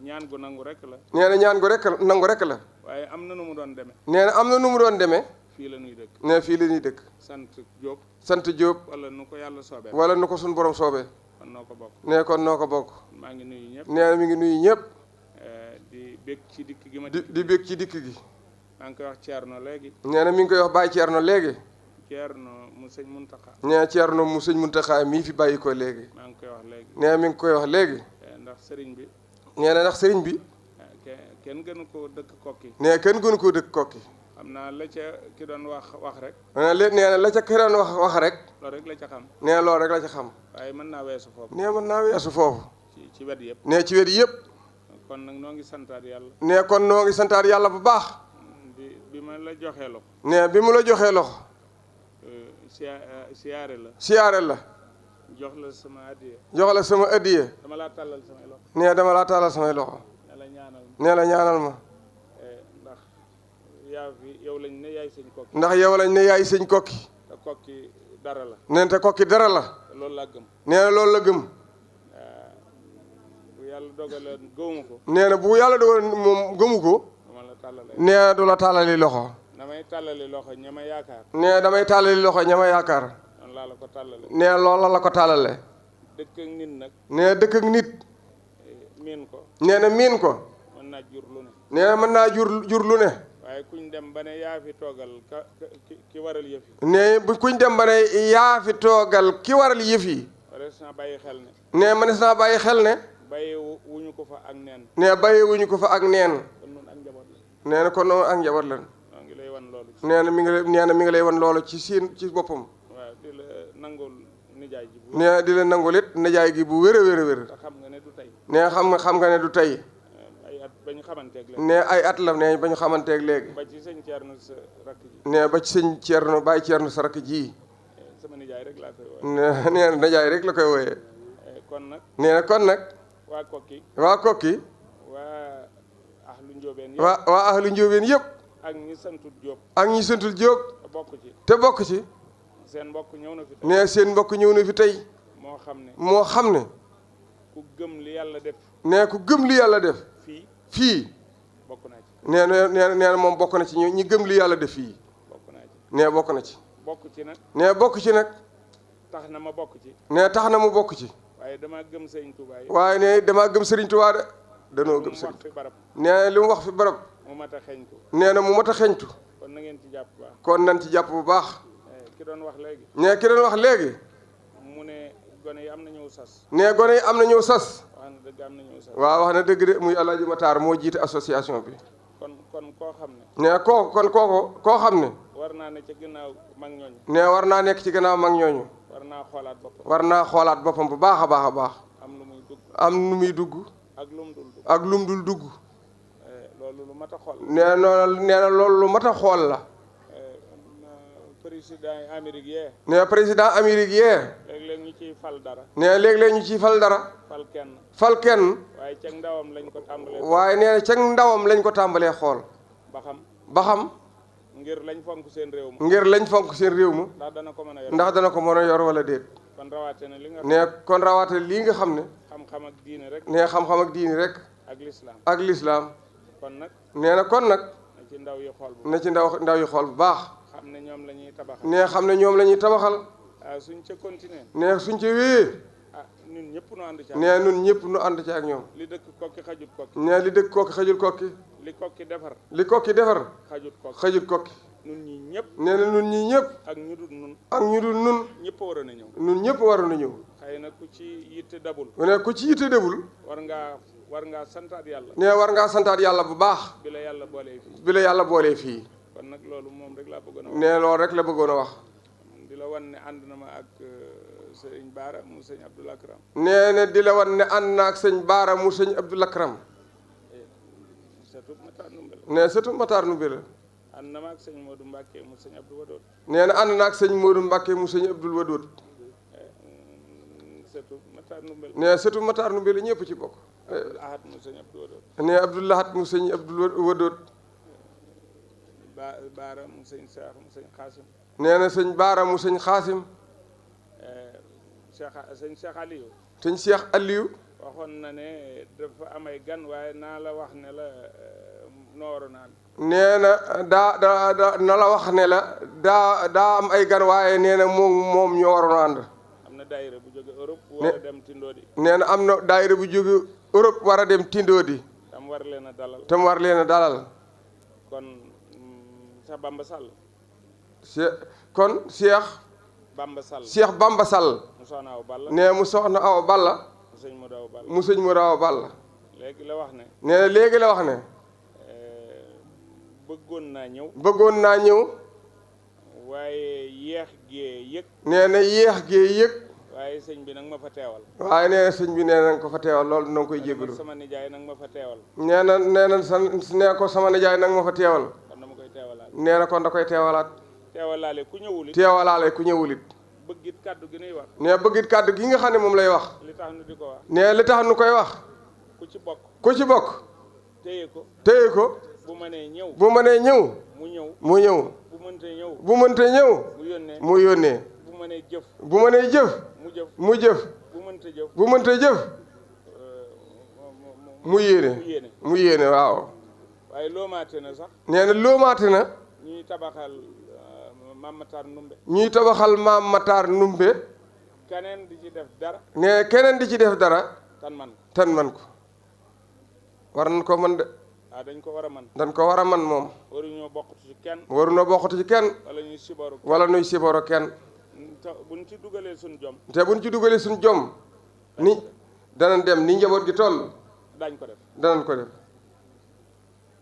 [SPEAKER 3] ñaan gu nangu rek la.
[SPEAKER 2] nee na ñaan gu rek nangu rek la.
[SPEAKER 3] waaye am na nu mu doon demee.
[SPEAKER 2] nee na am na nu mu doon demee.
[SPEAKER 3] fii la ñuy dëkk.
[SPEAKER 2] nee fii la ñuy dëkk.
[SPEAKER 3] sant Diop.
[SPEAKER 2] sant Diop.
[SPEAKER 3] wala nu ko yàlla soobee.
[SPEAKER 2] wala nu ko suñu borom soobee.
[SPEAKER 3] kon noo ko bokk.
[SPEAKER 2] nee kon noo ko bokk.
[SPEAKER 3] maa ngi nuyu ñëpp.
[SPEAKER 2] nee na mi ngi nuyu ñëpp.
[SPEAKER 3] di bég ci dikk gi ma.
[SPEAKER 2] di bég ci dikk gi.
[SPEAKER 3] maa ngi koy wax Thierno léegi.
[SPEAKER 2] nee na mi ngi koy wax Baye Thierno léegi.
[SPEAKER 3] Thierno mu sëñ Muntaxa.
[SPEAKER 2] nee Thierno mu sëñ Muntaxa mii fi bàyyi ko léegi.
[SPEAKER 3] maa ngi koy wax léegi.
[SPEAKER 2] nee mi ngi koy wax léegi.
[SPEAKER 3] ndax sëriñ bi.
[SPEAKER 2] nee na ndax sëriñ bi.
[SPEAKER 3] kenn gënu koo dëkk kokki.
[SPEAKER 2] nee kenn gënu koo dëkk kokki.
[SPEAKER 3] xam naa la ca ki doon wax rek.
[SPEAKER 2] nee na la ca ki doon wax rek.
[SPEAKER 3] loolu rek la ca xam.
[SPEAKER 2] nee loolu rek la ca xam.
[SPEAKER 3] waaye mën naa weesu foofu.
[SPEAKER 2] nee mën naa weesu foofu.
[SPEAKER 3] ci wet yëpp.
[SPEAKER 2] nee ci wet yëpp.
[SPEAKER 3] kon nag noo ngi santaat yàlla.
[SPEAKER 2] nee kon noo ngi santaat yàlla bu baax.
[SPEAKER 3] bi ma la joxee loxo.
[SPEAKER 2] nee bi mu la joxee loxo.
[SPEAKER 3] siyaare la.
[SPEAKER 2] siyaare la.
[SPEAKER 3] jox la sama addiye.
[SPEAKER 2] jox la sama addiye.
[SPEAKER 3] dama laa tàllal samay loxo.
[SPEAKER 2] nee dama laa tàllal samay loxo. nee la ñaanal ma.
[SPEAKER 3] ndax yow lañ ne yaay sëñ kokki.
[SPEAKER 2] ndax yow lañ ne yaay sëñ kokki.
[SPEAKER 3] te kokki dara la.
[SPEAKER 2] nee te kokki dara la.
[SPEAKER 3] loolu laa gëm.
[SPEAKER 2] nee na loolu la gëm.
[SPEAKER 3] bu yàlla dogalee gëwuma ko.
[SPEAKER 2] nee na bu yàlla dogalee moom gëmu ko.
[SPEAKER 3] dama la tàllalee.
[SPEAKER 2] nee du la tàllali loxo.
[SPEAKER 3] damay tàllali loxo ña ma yaakaar.
[SPEAKER 2] nee damay tàllali loxo ña ma yaakaar.
[SPEAKER 3] noonu laa la ko tàllale.
[SPEAKER 2] nee loolu la ko tàllale.
[SPEAKER 3] dëkk ak nit nag.
[SPEAKER 2] nee dëkk ak nit.
[SPEAKER 3] miin ko.
[SPEAKER 2] nee na miin ko.
[SPEAKER 3] mën naa jur lu ne.
[SPEAKER 2] nee na mën naa jur lu ne.
[SPEAKER 3] waaye kuñ dem ba ne yaa fi toogal ki waral yëf yi.
[SPEAKER 2] nee bu kuñ dem ba ne yaa fi toogal ki waral yëf yi.
[SPEAKER 3] mënees naa bàyyi xel ne.
[SPEAKER 2] nee mënees naa bàyyi xel ne.
[SPEAKER 3] bàyyi wuñu ko fa ak neen.
[SPEAKER 2] nee bàyyi wuñu ko fa ak neen.
[SPEAKER 3] kon noonu ak njaboot la.
[SPEAKER 2] nee na kon noonu ak njaboot la.
[SPEAKER 3] maa ngi lay wan loolu.
[SPEAKER 2] nee na mi ngi lay wan loolu ci boppam.
[SPEAKER 3] waaw di la nangul nijaay ji.
[SPEAKER 2] nee di la nangul it nijaay gi bu wér a wér a wér.
[SPEAKER 3] te xam nga ne du tey.
[SPEAKER 2] nee xam nga ne du tey.
[SPEAKER 3] ay at ba ñu xamanteeg léegi.
[SPEAKER 2] nee ay at la nee ba ñu xamanteeg léegi.
[SPEAKER 3] ba ci sëñ Thierno sa rakk ji.
[SPEAKER 2] nee ba ci sëñ Thierno Baye Thierno sa rakk ji.
[SPEAKER 3] sama nijaay rek laa koy wooye.
[SPEAKER 2] nee na nijaay rek la koy wooyee.
[SPEAKER 3] kon nag.
[SPEAKER 2] nee na kon nag.
[SPEAKER 3] waa kokki.
[SPEAKER 2] waa kokki.
[SPEAKER 3] waa ahlu njóobeen yëpp.
[SPEAKER 2] waa ahlu njóobeen yëpp.
[SPEAKER 3] ak ñi santul Diop.
[SPEAKER 2] ak ñi santul Diop. te bokk ci.
[SPEAKER 3] seen mbokk ñëw na fi tey.
[SPEAKER 2] nee seen mbokk ñëw na fi tey. moo xam ne.
[SPEAKER 3] ku gëm li yàlla def.
[SPEAKER 2] nee ku gëm li yàlla def. fii.
[SPEAKER 3] bokk naa ci.
[SPEAKER 2] nee na moom bokk na ci ñi gëm li yàlla def fii.
[SPEAKER 3] bokk naa ci.
[SPEAKER 2] nee bokk na ci.
[SPEAKER 3] bokk ci nag.
[SPEAKER 2] nee bokk ci nag.
[SPEAKER 3] tax na ma bokk ci.
[SPEAKER 2] ne tax na mu bokk ci.
[SPEAKER 3] waaye damaa gëm Serigne Touba yi.
[SPEAKER 2] waaye ne damaa gëm Serigne Touba de. danoo gëm Serigne Touba. nee li mu wax fi barab.
[SPEAKER 3] mu mat a xeeñtu.
[SPEAKER 2] nee na mu mat a xeeñtu.
[SPEAKER 3] kon na ngeen ci jàpp bu baax.
[SPEAKER 2] kon nañ ci jàpp bu baax.
[SPEAKER 3] ki doon wax léegi.
[SPEAKER 2] nee ki doon wax léegi.
[SPEAKER 3] mu ne gone yi am na ñëw sas.
[SPEAKER 2] nee gone yi am na ñëw sas.
[SPEAKER 3] wax na dëgg am na ñëw sas.
[SPEAKER 2] waaw wax na dëgg de muy El Hadj Matar moo jiite association bi.
[SPEAKER 3] kon koo xam ne.
[SPEAKER 2] nee koo xam ne.
[SPEAKER 3] war naa ne ca ginnaaw mag ñooñu.
[SPEAKER 2] nee war naa nekk ci ginnaaw mag ñooñu.
[SPEAKER 3] war naa xoolaat boppam.
[SPEAKER 2] war naa xoolaat boppam bu baax a baax a baax.
[SPEAKER 3] am lu muy dugg.
[SPEAKER 2] am nu muy dugg.
[SPEAKER 3] ak lum dul dugg.
[SPEAKER 2] ak lum dul dugg.
[SPEAKER 3] loolu lu mat a xool.
[SPEAKER 2] nee na loolu lu mat a xool la.
[SPEAKER 3] président Amérique yee.
[SPEAKER 2] nee président Amérique yee.
[SPEAKER 3] léeg-léeg ñu ciy fal dara.
[SPEAKER 2] nee léeg-léeg ñu ciy fal dara. fal kenn.
[SPEAKER 3] waaye ca ndawam lañ ko tàmbalee.
[SPEAKER 2] waaye nee na ca ndawam lañ ko tàmbalee xool. ba xam.
[SPEAKER 3] ngir lañ fonk seen réew ma.
[SPEAKER 2] ngir lañ fonk seen réew ma.
[SPEAKER 3] ndax dana ko mën a yor.
[SPEAKER 2] ndax dana ko mën a yor wala déet.
[SPEAKER 3] kon rawaate na li nga.
[SPEAKER 2] nee kon rawaate lii nga xam ne.
[SPEAKER 3] xam-xam ak diine rek.
[SPEAKER 2] nee xam-xam ak diine rek.
[SPEAKER 3] ak
[SPEAKER 2] lislaam.
[SPEAKER 3] kon nag.
[SPEAKER 2] nee na kon nag.
[SPEAKER 3] na ci ndaw yi xool bu.
[SPEAKER 2] na ci ndaw yi xool bu baax.
[SPEAKER 3] xam ne ñoom la ñuy tabaxal.
[SPEAKER 2] nee xam ne ñoom la ñuy tabaxal.
[SPEAKER 3] suñ ca continuer.
[SPEAKER 2] nee suñ ca wéyee.
[SPEAKER 3] ñun ñëpp nu ànd ci.
[SPEAKER 2] nee ñun ñëpp nu ànd ci ak ñoom.
[SPEAKER 3] li dëkk kokki xajut kokki.
[SPEAKER 2] nee li dëkk kokki xajul kokki.
[SPEAKER 3] li kokki defar.
[SPEAKER 2] li kokki defar.
[SPEAKER 3] xajut kokki.
[SPEAKER 2] ñun
[SPEAKER 3] ñii ñëpp.
[SPEAKER 2] nee na ñun ñii ñëpp.
[SPEAKER 3] ak ñu dul nun.
[SPEAKER 2] ak ñu dul nun.
[SPEAKER 3] ñëpp a waroon a ñëw.
[SPEAKER 2] ñun ñëpp waroon a ñëw.
[SPEAKER 3] xëy na ku ci yitte dabul.
[SPEAKER 2] ne ku ci yitte dabul.
[SPEAKER 3] war ngaa santaat yàlla.
[SPEAKER 2] nee war ngaa santaat yàlla bu baax.
[SPEAKER 3] bi la yàlla boolee fii.
[SPEAKER 2] bi la yàlla boolee fii.
[SPEAKER 3] kon nag loolu moom rek laa bëggoon a wax.
[SPEAKER 2] nee loolu rek la bëggoon a wax.
[SPEAKER 3] di la wan ne ànd na ma ak sëñ Baara mu sëñ Abdoul Akram.
[SPEAKER 2] nee na di la wan ne ànd na ak sëñ Baara mu sëñ Abdoul Akram.
[SPEAKER 3] surtout Matar Numbe la.
[SPEAKER 2] nee surtout Matar Numbe la.
[SPEAKER 3] ànd na ma ak sëñ Modou Mbacke mu sëñ Abdou Wadoot.
[SPEAKER 2] nee na ànd na ak sëñ Modou Mbacke mu sëñ Abdoul Wadoot.
[SPEAKER 3] surtout Matar Numbe la.
[SPEAKER 2] nee surtout Matar Numbe la ñëpp ci bokk.
[SPEAKER 3] Abdoul Ahad mu sëñ Abdou Wadoot.
[SPEAKER 2] nee Abdoul Ahad mu sëñ Abdoul Wadoot.
[SPEAKER 3] Baara mu sëñ Cheikh mu sëñ Xaasim.
[SPEAKER 2] nee na sëñ Baara mu sëñ Xaasim.
[SPEAKER 3] sëñ Cheikh Aliou.
[SPEAKER 2] sëñ Cheikh Aliou.
[SPEAKER 3] waxoon na ne dafa amay gan waaye naa la wax ne la noo waroon a ànd.
[SPEAKER 2] nee na na la wax ne la daa am ay gan waaye nee na moom ñoo waroon a ànd.
[SPEAKER 3] am na daayira bu jóge Europe. war a dem Tindoodi.
[SPEAKER 2] nee na am na daayira bu jóge Europe war a dem Tindoodi.
[SPEAKER 3] tam war leen a dalal.
[SPEAKER 2] tam war leen a dalal.
[SPEAKER 3] kon Cheikh Bamba Sall.
[SPEAKER 2] kon Cheikh.
[SPEAKER 3] Bamba Sall.
[SPEAKER 2] Cheikh Bamba Sall.
[SPEAKER 3] mu soxna Awa Balla.
[SPEAKER 2] nee mu soxna Awa Balla.
[SPEAKER 3] mu sëñ Modou Awa Balla.
[SPEAKER 2] mu sëñ Modou Awa Balla.
[SPEAKER 3] léegi la wax ne.
[SPEAKER 2] nee na léegi la wax ne.
[SPEAKER 3] bëggoon naa ñëw.
[SPEAKER 2] bëggoon naa ñëw.
[SPEAKER 3] waaye yéex gee yëg.
[SPEAKER 2] nee na yéex gee yëg.
[SPEAKER 3] waaye sëñ bi nag ma fa teewal.
[SPEAKER 2] waaye nee na sëñ bi nee na nga ko fa teewal loolu dina koy jégalu.
[SPEAKER 3] sama nijaay nag ma fa teewal.
[SPEAKER 2] nee na nee ko sama nijaay nag ma fa teewal.
[SPEAKER 3] kon dama koy teewalaat.
[SPEAKER 2] nee na kon da koy teewalaat.
[SPEAKER 3] teewalaale ku ñëwul it.
[SPEAKER 2] teewalaale ku ñëwul it.
[SPEAKER 3] bëggit kàddu gi nuy wax.
[SPEAKER 2] nee bëggit kàddu gi nga xam ne moom lay wax.
[SPEAKER 3] li tax nu di ko wax.
[SPEAKER 2] nee li tax nu koy wax.
[SPEAKER 3] ku ci bokk.
[SPEAKER 2] ku ci bokk.
[SPEAKER 3] téye ko.
[SPEAKER 2] téye ko.
[SPEAKER 3] bu mënee ñëw.
[SPEAKER 2] bu mënee ñëw.
[SPEAKER 3] mu ñëw.
[SPEAKER 2] mu ñëw.
[SPEAKER 3] bu mëntee ñëw.
[SPEAKER 2] bu mëntee ñëw.
[SPEAKER 3] mu yónnee.
[SPEAKER 2] mu yónnee.
[SPEAKER 3] bu mënee jëf.
[SPEAKER 2] bu mënee jëf.
[SPEAKER 3] mu jëf.
[SPEAKER 2] mu jëf.
[SPEAKER 3] bu mëntee jëf.
[SPEAKER 2] bu mëntee jëf. mu yéene. mu yéene waaw.
[SPEAKER 3] waaye loomaate na sax.
[SPEAKER 2] nee na loomaate na.
[SPEAKER 3] ñuy tabaxal Maam Matar Numbe.
[SPEAKER 2] ñuy tabaxal Maam Matar Numbe.
[SPEAKER 3] keneen di ci def dara.
[SPEAKER 2] nee keneen di ci def dara. tan man ko. war nañ ko mën de.
[SPEAKER 3] dañ ko war a mën.
[SPEAKER 2] dañ ko war a mën moom.
[SPEAKER 3] waruñoo bokkatu ci kenn.
[SPEAKER 2] waruñoo bokkatu ci kenn.
[SPEAKER 3] wala ñuy sibaru.
[SPEAKER 2] wala ñuy sibaru kenn.
[SPEAKER 3] te buñ ci dugalee suñ jom.
[SPEAKER 2] te buñ ci dugalee suñ jom. ni danañ dem ni njaboot gi toll.
[SPEAKER 3] dañ ko def.
[SPEAKER 2] danañ ko def.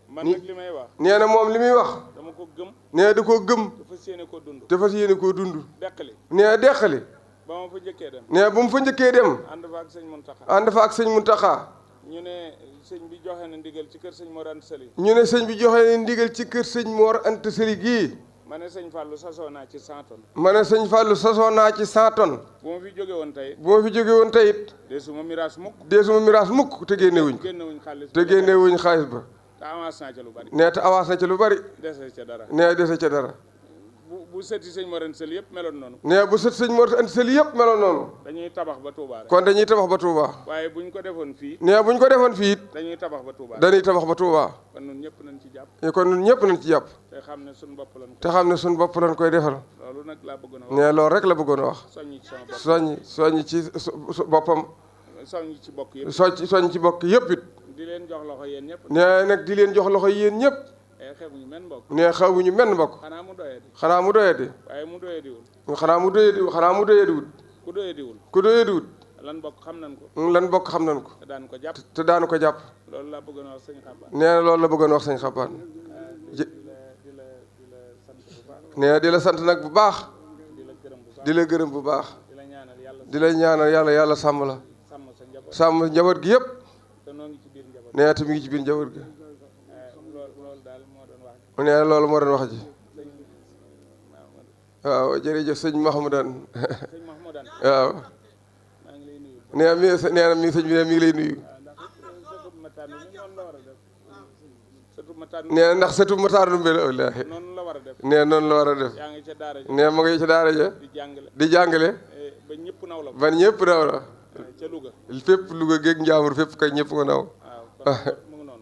[SPEAKER 3] man nag li may wax.
[SPEAKER 2] nee na moom li muy wax.
[SPEAKER 3] dama ko gëm.
[SPEAKER 2] nee da koo gëm.
[SPEAKER 3] dafa yéene koo dund.
[SPEAKER 2] dafa yéene koo dund.
[SPEAKER 3] deqali.
[SPEAKER 2] nee deqali.
[SPEAKER 3] ba ma fa njëkkee dem.
[SPEAKER 2] nee bu mu fa njëkkee dem.
[SPEAKER 3] ànd fa ak sëñ Muntaxa.
[SPEAKER 2] ànd fa ak sëñ Muntaxa.
[SPEAKER 3] ñu ne sëñ bi joxe na ndigal ci kër sëñ Mor Anta Sali.
[SPEAKER 2] ñu ne sëñ bi joxe na ndigal ci kër sëñ Mor Anta Sali gii.
[SPEAKER 3] ma ne sëñ Fallou sasoo naa ci 100 tonnes.
[SPEAKER 2] ma ne sëñ Fallou sasoo naa ci 100 tonnes.
[SPEAKER 3] bu ma fi jóge woon tey.
[SPEAKER 2] bu ma fi jóge woon tey it.
[SPEAKER 3] dee suma miraas mukk.
[SPEAKER 2] dee suma miraas mukk te génnewuñ ko.
[SPEAKER 3] génnewuñ xaalis.
[SPEAKER 2] te génnewuñ xaalis ba.
[SPEAKER 3] te avance naa ca lu bari.
[SPEAKER 2] nee te avance na ca lu bari.
[SPEAKER 3] dese ca dara.
[SPEAKER 2] nee dese ca dara.
[SPEAKER 3] bu sëti sëñ Mor Anta Sali yëpp meloon noonu.
[SPEAKER 2] nee bu sët sëñ Mor Anta Sali yëpp meloon noonu.
[SPEAKER 3] dañuy tabax ba Touba rek.
[SPEAKER 2] kon dañuy tabax ba Touba.
[SPEAKER 3] waaye buñ ko defoon fii.
[SPEAKER 2] nee buñ ko defoon fii it.
[SPEAKER 3] dañuy tabax ba Touba.
[SPEAKER 2] dañuy tabax ba Touba.
[SPEAKER 3] kon ñun ñëpp nañ ci jàpp.
[SPEAKER 2] kon ñun ñëpp nañ ci jàpp.
[SPEAKER 3] te xam ne suñ bopp lañ
[SPEAKER 2] te xam ne suñ bopp lañ koy defal.
[SPEAKER 3] loolu loolu nag laa bëggoon a wax.
[SPEAKER 2] nee loolu rek la bëggoon a wax.
[SPEAKER 3] soññ ci sama bopp.
[SPEAKER 2] soññ ci boppam.
[SPEAKER 3] soññ ci bokk yëpp.
[SPEAKER 2] soññ ci bokk yëpp it.
[SPEAKER 3] di leen jox loxo yéen ñëpp.
[SPEAKER 2] nee nag di leen jox loxo yéen ñëpp.
[SPEAKER 3] xeebuñu men mbokk.
[SPEAKER 2] nee xawuñu menn mbokk.
[SPEAKER 3] xanaa mu doyadi.
[SPEAKER 2] xanaa mu doyadi.
[SPEAKER 3] waaye mu doyadiwul.
[SPEAKER 2] xanaa mu doyadiwul.
[SPEAKER 3] ku doyadiwul.
[SPEAKER 2] ku doyadiwul.
[SPEAKER 3] lan bokk xam nañ ko.
[SPEAKER 2] lan bokk xam nañ ko.
[SPEAKER 3] te daan ko jàpp.
[SPEAKER 2] te daanu ko jàpp.
[SPEAKER 3] loolu laa bëggoon a wax sëñ Xabaan.
[SPEAKER 2] nee na loolu la bëggoon wax sëñ Xabaan. nee di la sant nag bu baax. di la gërëm bu baax. di la ñaanal yàlla sàmm la. sàmm njaboot gi yëpp. nee te mi ngi ci biir njaboot gi. nee loolu moo doon wax ji. waaw jërëjëf sëñ Mahmoudane. waaw. nee na mi sëñ bi mi ngi lay nuyu. nee ndax sëtu Matar Ndumbe la wallaahi. nee noonu la war a def. nee ma ngi ca daara ja. di jàngale. ba ñëpp naw la. fépp Louga géeg Njaambur fépp kay ñëpp nga naw.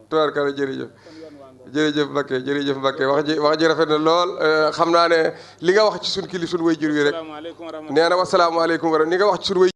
[SPEAKER 2] tubaarkalla jërëjëf Mbakke wax ji rafet na lool xam naa ne li nga wax ci suñ kili suñ way jur wi rek nee na wasalaamaaleykum wa rahmatulah li nga wax ci suñ way